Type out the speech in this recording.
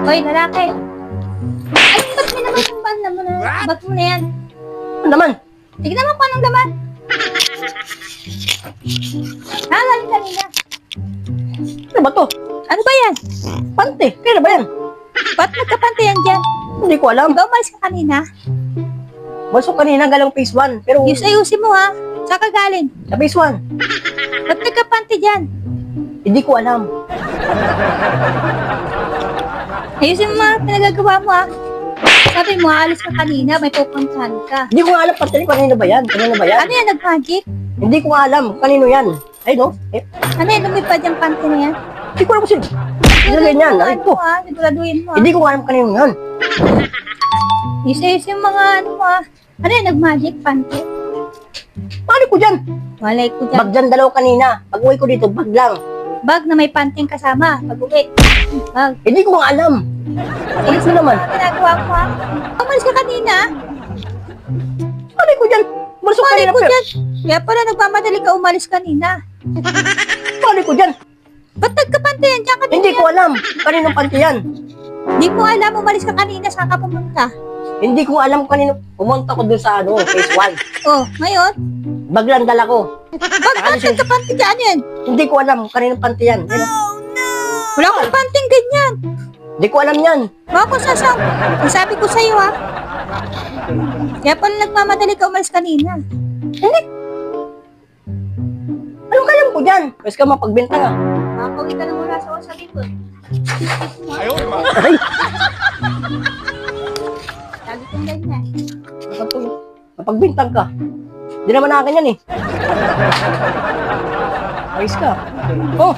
Hoy, lalaki. Ay, ba't may naman yung banda mo na? Bag mo na yan. Ano naman? Tignan mo kung anong laman. Ha, galing kanina. Ano ba to? Ano ba yan? Pante. Kaya ba yan? Ba't nagkapante yan dyan? Hindi ko alam. Ikaw umalis ka kanina. Balso kanina galang phase 1. Pero Ayusin mo ha. Saan ka galing? sa phase 1, Ba't nagkapante dyan? hindi ko alam. Ayusin mo mga pinagagawa mo ha. Sabi mo, aalis ka kanina, may pupuntahan ka. Hindi ko nga alam pante kanino ba yan? Kanino ba yan? Ano yan, nag-magic? Hindi ko nga alam kanino yan. Ay no? Ano yan, lumipad yung pante na yan? Hindi ko alam kung sino. Nilagay niyan. Ay ko. Siguraduhin mo ha. Hindi ko nga alam kanino yan. Ayusin yung mga ano mo ha. Ano yan, nag-magic pante? Mali ko dyan. Walay ko dyan. Bag dyan dalaw kanina. Pag uwi ko dito, bag lang. Bag na may panting kasama. Pag-uwi. Bag. Hindi ko nga alam. Alis na naman. Ano ginagawa mo ha? Umalis ka kanina? Mali ko dyan. Balso Mali kanina ko pero. dyan. Kaya pala nagmamadali ka umalis kanina. Mali ko dyan. Ba't nagkapante yan? Diyan kanina. Hindi ko alam. Kaninong pante yan. Hindi mo alam, umalis ka kanina. Saan ka pumunta? Hindi ko alam kanino. Pumunta ko dun sa phase 1. Oh, ngayon? Bag lang dala ko. Ba't nagkapante dyan yan? Hindi ko alam kaninong pante yan. Ano? Wala akong panting ganyan. Hindi ko alam yan. Baka kung sasam. Sabi ko sa'yo ha. Kaya pala nagmamadali ka umalis kanina. Hindi. Anong kaya ko dyan? Pwes ka mapagbenta nga. Makakawin ka na muna sa sabi ko. Ay, Lagi kong ganyan. mapagbintag ka. Hindi naman akin yan eh. Ayos ka. Oh,